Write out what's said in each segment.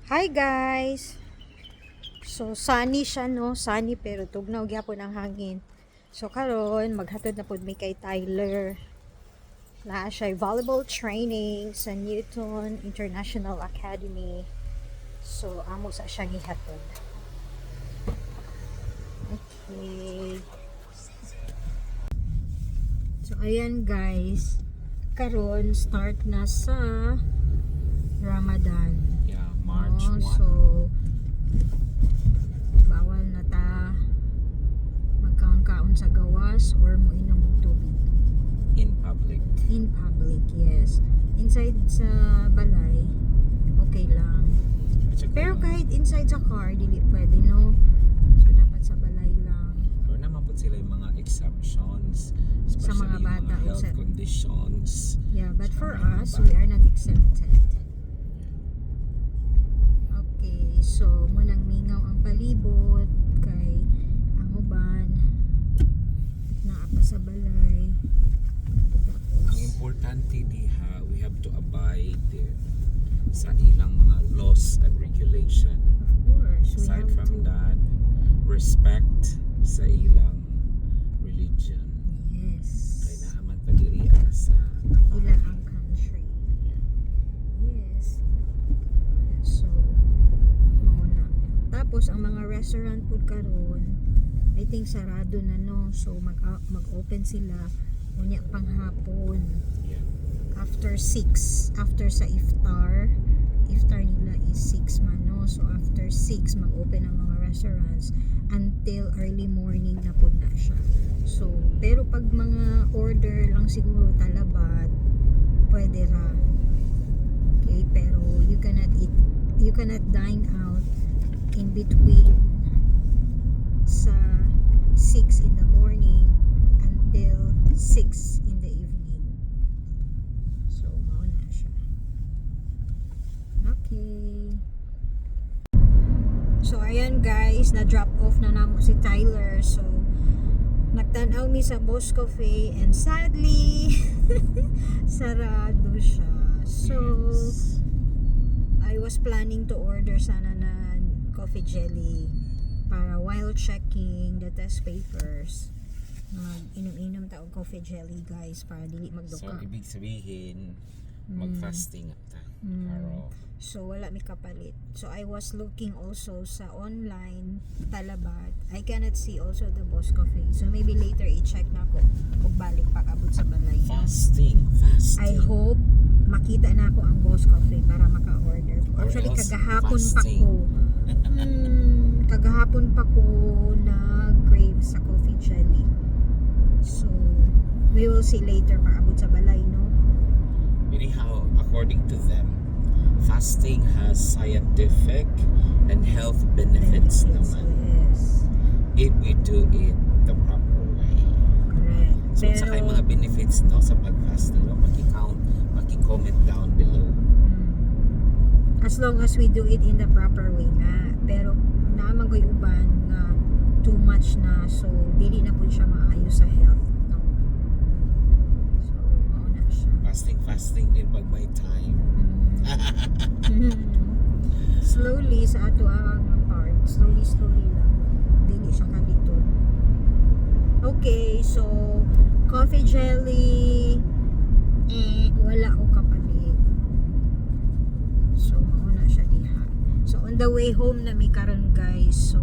Hi guys! So sunny siya no, sunny pero tugnaw gyapon ang hangin. So karon maghatod na pud mi kay Tyler. Naa siya volleyball training sa Newton International Academy. So amo sa siyang ihatod. Okay. So ayan guys, karon start na sa Ramadan. Yeah, March 1. So, bawal na ta magkaon-kaon sa gawas or mo inom og tubig. In public. In public, yes. Inside sa balay, okay lang. Pero kahit inside sa car, dili pwede, no? So, dapat sa balay lang. Pero naman po sila yung mga exceptions. Sa mga Especially yung bata, mga health except- conditions. Yeah, but Sa for mga us, bata. we are not exempted. Okay, so munang mingaw ang palibot kay ang uban naa pa sa balay. Ang importante diha, we have to abide sa ilang mga laws and regulation. Of course, we Aside have from to. that, respect sa ilang religion. Yes. Kaya naaman pa diri sa Ila ang country. Yes. So, mao na. Tapos ang mga restaurant food karon, I think sarado na no. So mag-open sila unya pang hapon. Yeah. After 6, after sa iftar nila is 6 man, no? So after 6 mag-open ang mga restaurants until early morning na po na siya. So pero pag mga order lang siguro talabat, pwede ra. Okay, pero you cannot dine out in between sa 6 in the morning until 6 in the evening. So, mauna siya. Okay. So, ayan guys, na-drop off na namo si Tyler. So, nagtanaw mi sa Boss Cafe and sadly, sarado siya. So, Yes. I was planning to order sana na coffee jelly para while checking the test papers. Inom-inom ta og coffee jelly guys para dili So, magduka. ibig sabihin, mag-fasting ta. Araw. So wala mi kapalit. So I was looking also sa online talabat. I cannot see also the Boss Cafe. So maybe later i-check na ko kung balik pag-abot sa balay. Fasting. I hope makita na ako ang Boss Cafe para maka-order. Or Actually else kagahapon fasting. pa ko na-crave sa coffee jelly. So we will see later pag-abot sa balay, no? Anyhow, according to them, fasting has scientific and health benefits naman Yes. if we do it the proper way. Correct. So, sa kay mga benefits no sa pag-fasting, no, maki-comment down below. As long as we do it in the proper way nga. Pero naman ko'y uban nga too much na, so dili na po siya maayo sa health, no? So mauna siya. Fasting din pag may time. Slowly sa ato ang part, slowly lang, dili siya kaliton. Okay, so coffee jelly wala o kapalit. So mauna siya diha. So on the way home na mi karon guys. So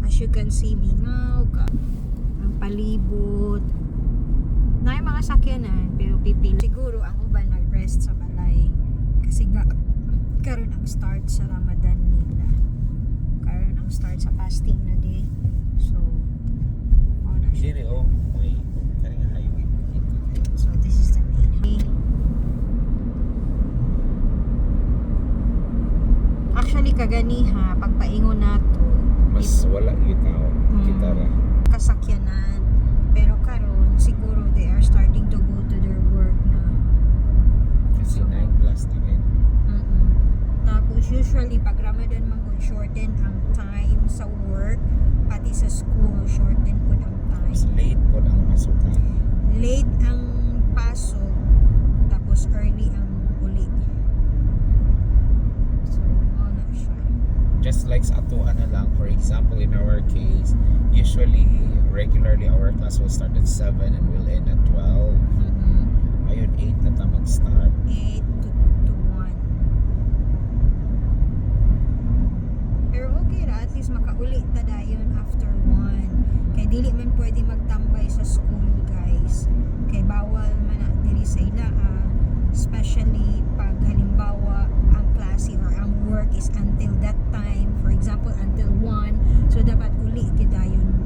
as you can see, mingaw ka ang palibot na mga sakyanan pero pipili siguro ang uban nag-rest sa balay kasi nga karon ang start sa Ramadan nila, karon ang start sa fasting na day. So mauna siya. Dire may kaning highway. So this is the main highway. Actually kaganiha pagpaingon nato Mas wala yung tao. Kita ra. kasakyanan, pero karon siguro they are starting to go to their work na. Kasi 9 plus na rin. Tapos usually pag Ramadan man kun shorten ang time sa work pati sa school, shorten po ang Mas time. late po ang pasukan. Late ang pasok tapos early ang uli. So, na siya. next ato ano lang, for example in our case, usually regularly our class will start at 7 and will end at 12. Ayun 8 na ta mag-start. 8 to 1. Pero okay ra, at least makauli ta dayon after 1. Kay dili man pwede magtambay sa school, guys. Kay bawal man na diri sa ila, especially pag halimbawa ang klase or ang work is until that time, for example until 1, so dapat uli gidayon mo.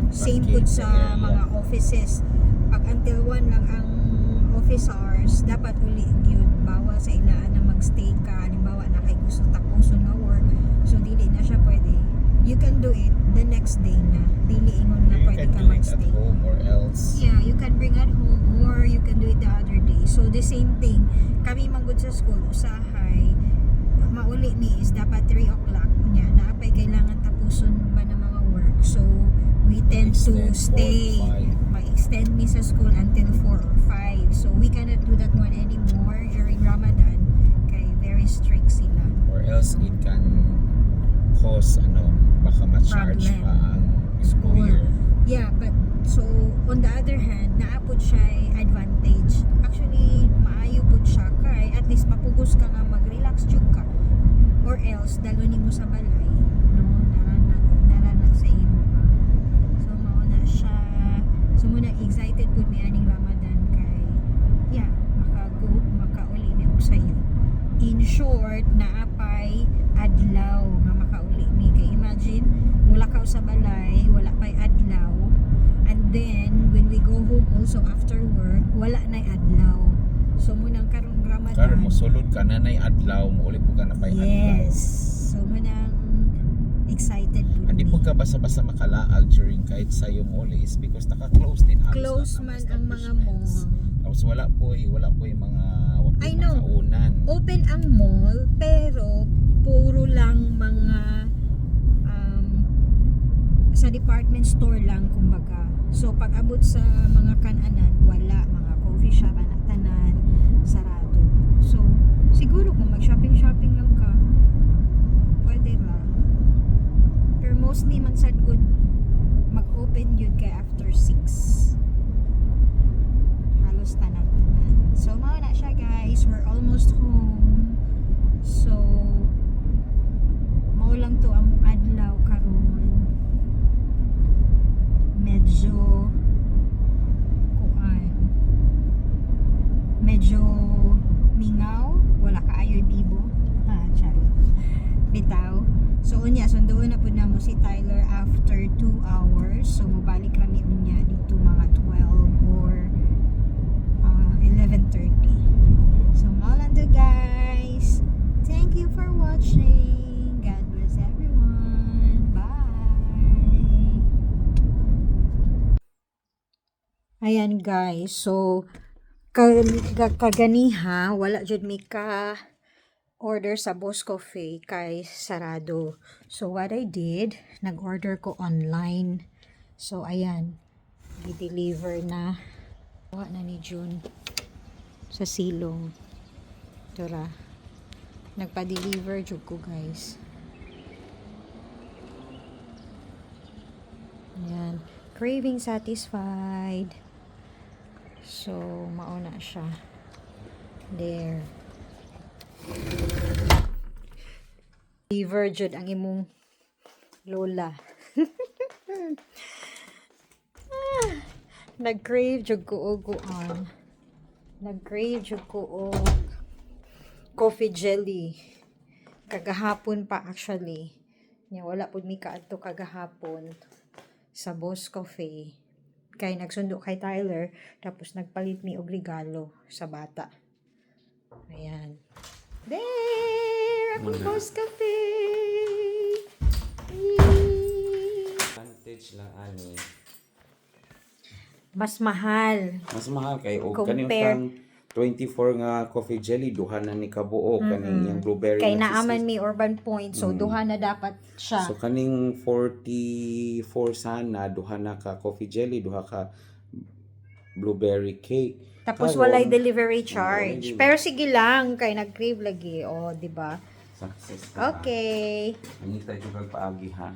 Same Okay, pud sa yeah. mga offices. Pag until 1 lang ang office hours, dapat uli gyud. Bawal sa ilaan na magstay ka, halimbawa na kay gusto tapuson nga work, so dili na siya pwede. You can do it the next day na, dili ingon na You pwede can ka do it at magstay. home or else. Yeah, you can bring at home or you can do it the other day. So the same thing, kami manggod sa school, usahay, mauli mi is dapat 3 o'clock. Nya, naapay kailangan tapuson ba ng mga work. So we tend to Extend 4 stay, to 5. ma-extend me sa school until 4 or 5. So we cannot do that one anymore during Ramadan. Kay very strict sila. Or else it can cause baka ma-charge Problem. pa ang school year. Yeah, but so on the other hand, naapod siya ay advantage. Actually, maayo pud siya kay at least mapugos ka nga mag-relax jud ka. Or else dalo nimo sa balay, no? Narana sa imo pa. So mao na siya. So muna excited pud mi aning Ramadan kay yeah, makauli mi og sayo. In short, naapay adlaw nga makauli mi kay imagine mula ka sa balay, wala pa'y adlaw, and then when we go home also after work, wala na'y adlaw. So munang karong Ramadan, Karon mo sulod ka na nay adlaw mo uli po ka na pay adlaw. yes, so munang excited po Hindi po ka basta-basta makalaag during kahit sa yung mall is because naka-close din halos close lahat ng man ang mga mall. establishments. Tapos wala po yung mga I know. makaunan. Open ang mall, pero puro lang mga sa department store lang kumbaga. So pag abot sa mga kananan, wala, mga coffee shop, tanan, sarado. So siguro kung mag-shopping lang ka, pwede lang. Pero mostly man sad good mag-open yun kay after 6. Halos tanan. So mao na siya, guys. We're almost home. So mao lang to ang adlaw karon. Medyo mingaw, wala kaayoy bibo. Charot. Bitaw. So unya sunduon na pud namo si Tyler after 2 hours. So mobalik kami unya dito mga 12 or 11:30. So mao lang to, guys. Thank you for watching. God bless everyone. Bye. Ayan, guys. So kaganiha wala jud mi ka order sa Boss Coffee kay sarado. So what I did, nag-order ko online. So ayan, i-deliver na. Kuha na ni June sa silong. Tura. Nagpa-deliver jud ko, guys. Ayan. Craving satisfied. So, mauna siya. There. Deliver jud ang imong lola. Nag-crave jud ko og kuan. Nag-crave jud ko og coffee jelly. Kagahapon pa actually. Nya wala pud mi kaadto kagahapon sa Boss Coffee. Kay nagsundo kay Tyler, tapos nagpalit mi og regalo sa bata. Ayan. There! Akong Boss Cafe! Advantage lang ani. Mas mahal. Mas mahal kay og Compare. kaniyang 24 nga coffee jelly duha na ni kabuo kaning yung blueberry Kay na naaman mi Urban Point, so duha na dapat siya. So kaning 44 sana duha na ka coffee jelly, duha ka blueberry cake. Tapos Karon, walay delivery charge. walay Pero sige lang, kay nag-crave lagi. O, di ba? Success ka. Okay. Mangita ito kag paagi ha.